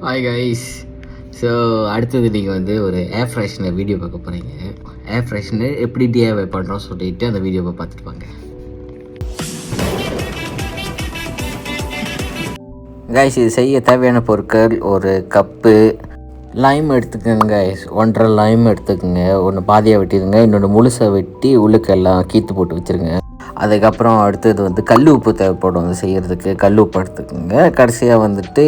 Hi guys. So அடுத்தது நீங்கள் வந்து ஒரு ஏர் ஃப்ரெஷ்னர் வீடியோ பார்க்க போகிறீங்க. ஏர் ஃப்ரெஷ்னர் எப்படி டிஐஒய் பண்ணுறோம் சொல்லிட்டு அந்த வீடியோவை பார்த்துட்டு வாங்க. கைஸ், இது செய்ய தேவையான பொருட்கள் ஒரு கப்பு லைம் எடுத்துக்கோங்க கைஸ். 1.5 லைம் எடுத்துக்கோங்க. ஒன்று பாதியாக வெட்டிடுங்க, இன்னொன்று முழுசாக வெட்டி உள்ளுக்கெல்லாம் கீத்து போட்டு வச்சுருங்க. அதுக்கப்புறம் அடுத்தது வந்து கல் உப்பு தேவைப்படும் அது செய்கிறதுக்கு. கல் உப்பு எடுத்துக்கோங்க. கடைசியாக வந்துட்டு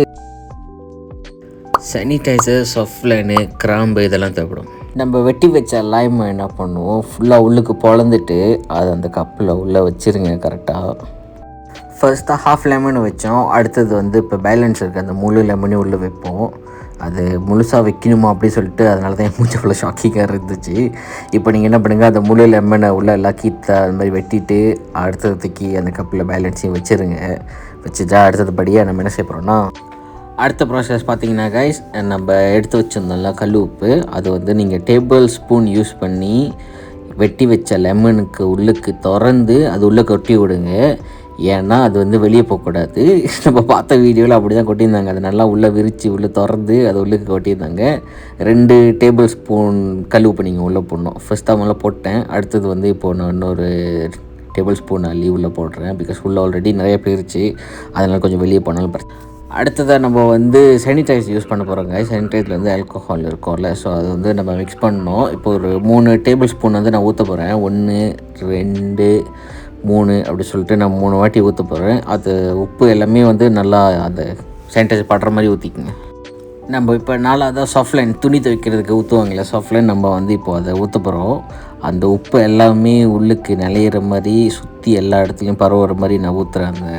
சானிடைசர், சாஃப்ட்லைனு, கிராம்பு இதெல்லாம் தேவைப்படும். நம்ம வெட்டி வச்ச லைம் என்ன பண்ணுவோம், ஃபுல்லாக உள்ளுக்கு பொழந்துட்டு அது அந்த கப்பில் உள்ளே வச்சுருங்க கரெக்டாக. ஃபர்ஸ்ட்டாக ஹாஃப் லெமன் வச்சோம். அடுத்தது வந்து இப்போ பேலன்ஸ் இருக்குது அந்த முழு லெமனே உள்ளே வைப்போம். அது முழுசாக வைக்கணுமா அப்படி சொல்லிட்டு அதனால தான் என் மூச்சு ஃபுல்லாக ஷாக்கிங்காக இருந்துச்சு. இப்போ நீங்கள் என்ன பண்ணுங்கள், அந்த முழு லெமனை உள்ளே எல்லாம் கீத்த அது மாதிரி வெட்டிட்டு அடுத்ததுக்கு அந்த கப்பில் பேலன்ஸையும் வச்சுருங்க. வச்சுட்டா அடுத்ததுபடியாக நம்ம என்ன செய்ய போகிறோம்னா, அடுத்த ப்ராசஸ் பார்த்தீங்கன்னா கைஸ், நம்ம எடுத்து வச்சுருந்தோம்ல கல் உப்பு, அது வந்து நீங்கள் டேபிள் ஸ்பூன் யூஸ் பண்ணி வெட்டி வச்ச லெமனுக்கு உள்ளுக்கு திறந்து அது உள்ளே கொட்டி விடுங்க. ஏன்னா அது வந்து வெளியே போகக்கூடாது. நம்ம பார்த்த வீடியோவில் அப்படி தான் கொட்டியிருந்தாங்க. அது நல்லா உள்ளே விரித்து உள்ளே திறந்து அது உள்ளுக்கு கொட்டியிருந்தாங்க. 2 டேபிள் ஸ்பூன் கல் உப்பு நீங்கள் உள்ளே போடணும். ஃபஸ்ட்டாக முதல்ல போட்டேன். அடுத்தது வந்து இப்போது நான் இன்னொரு டேபிள் ஸ்பூன் அள்ளி உள்ளே போடுறேன். பிகாஸ் உள்ளே ஆல்ரெடி நிறைய போயிருச்சு, அதனால் கொஞ்சம் வெளியே போனாலும் பிரச்சனை. அடுத்ததாக நம்ம வந்து சானிடைசர் யூஸ் பண்ண போகிறோங்க. சானிடைசரில் வந்து ஆல்கஹால் இருக்கும்ல, ஸோ அது வந்து நம்ம மிக்ஸ் பண்ணணும். இப்போ ஒரு 3 டேபிள் ஸ்பூன் வந்து நான் ஊற்ற போகிறேன். 1 2 3 அப்படி சொல்லிட்டு நான் 3 வாட்டி ஊற்ற போகிறேன். அது உப்பு எல்லாமே வந்து நல்லா அந்த சானிடைசர் படுற மாதிரி ஊற்றிக்குங்க. நம்ம இப்போ நாலாவதாக சாஃப்ட்லைன், துணி துவைக்கிறதுக்கு ஊற்றுவாங்களே சாஃப்ட்லைன், நம்ம வந்து இப்போது அதை ஊற்ற போகிறோம். அந்த உப்பு எல்லாமே உள்ளுக்கு நிலையிற மாதிரி சுற்றி எல்லா இடத்துலையும் பரவுற மாதிரி நான் ஊற்றுறேன் அந்த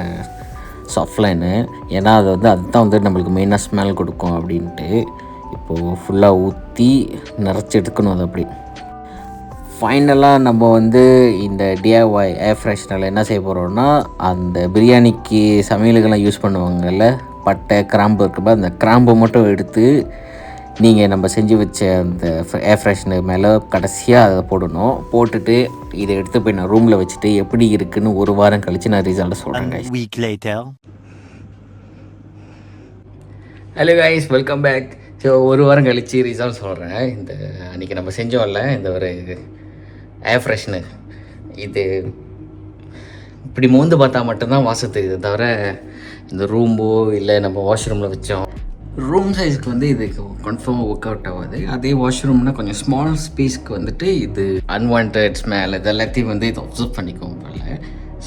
சாஃப்ட்லைனு. ஏன்னா அது வந்து அதுதான் வந்து நம்மளுக்கு மெயினாக ஸ்மெல் கொடுக்கும் அப்படின்ட்டு. இப்போது ஃபுல்லாக ஊற்றி நிறச்சி எடுக்கணும் அது அப்படி. ஃபைனலாக நம்ம வந்து இந்த டிஐஒய் ஏர் ஃப்ரெஷ்னரில் என்ன செய்ய போகிறோம்னா, அந்த பிரியாணிக்கு சமையலுக்கெல்லாம் யூஸ் பண்ணுவாங்கல்ல, பட்டை கிராம்பு இருக்கும்போது அந்த கிராம்பை மட்டும் எடுத்து நீங்கள் நம்ம செஞ்சு வச்ச அந்த ஏர் ஃப்ரெஷ்னர் மேலே கடைசியாக அதை போடணும். போட்டுட்டு இதை எடுத்து போய் நான் ரூமில் வச்சுட்டு எப்படி இருக்குன்னு 1 வாரம் கழித்து நான் ரிசல்ட்டை சொல்கிறேன். Hello guys, welcome back. So 1 வாரம் கழித்து ரிசல்ட் சொல்கிறேன். இந்த அன்றைக்கி நம்ம செஞ்சோம்ல இந்த ஒரு ஏர் ஃப்ரெஷ்னர், இது இப்படி மோந்து பார்த்தா மட்டும்தான் வாசம் தெரியுது தவிர இந்த ரூம்போ இல்லை நம்ம வாஷ்ரூமில் வச்சோம் ரூம் சைஸ்க்கு வந்து இது கன்ஃபார்மாக ஒர்க் அவுட் ஆகாது. அதே வாஷ்ரூம்னா கொஞ்சம் ஸ்மால் ஸ்பேஸ்க்கு வந்துட்டு இது அன்வான்ட் ஸ்மெல் இது எல்லாத்தையும் வந்து இது அப்சர்வ் பண்ணிக்கும் போல.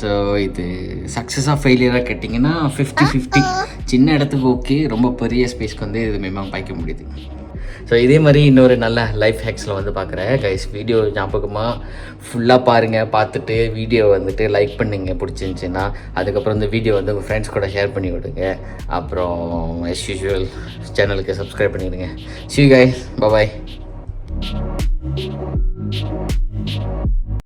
ஸோ இது சக்ஸஸாக ஃபெயிலியராக கேட்டிங்கன்னா 50-50. சின்ன இடத்துக்கு ஓகே, ரொம்ப பெரிய ஸ்பேஸ்க்கு வந்து இது மேம் பாய்க்க முடியுது. ஸோ இதே மாதிரி இன்னொரு நல்ல லைஃப் ஹேக்ஸில் வந்து பார்க்குறேன் கைஸ். வீடியோ ஞாபகமாக ஃபுல்லாக பாருங்கள். பார்த்துட்டு வீடியோ வந்துட்டு லைக் பண்ணுங்க பிடிச்சிருந்துச்சின்னா. அதுக்கப்புறம் இந்த வீடியோ வந்து உங்கள் ஃப்ரெண்ட்ஸ் கூட ஷேர் பண்ணி விடுங்க. அப்புறம் as usual சேனலுக்கு சப்ஸ்கிரைப் பண்ணிவிடுங்க. See you guys, bye bye.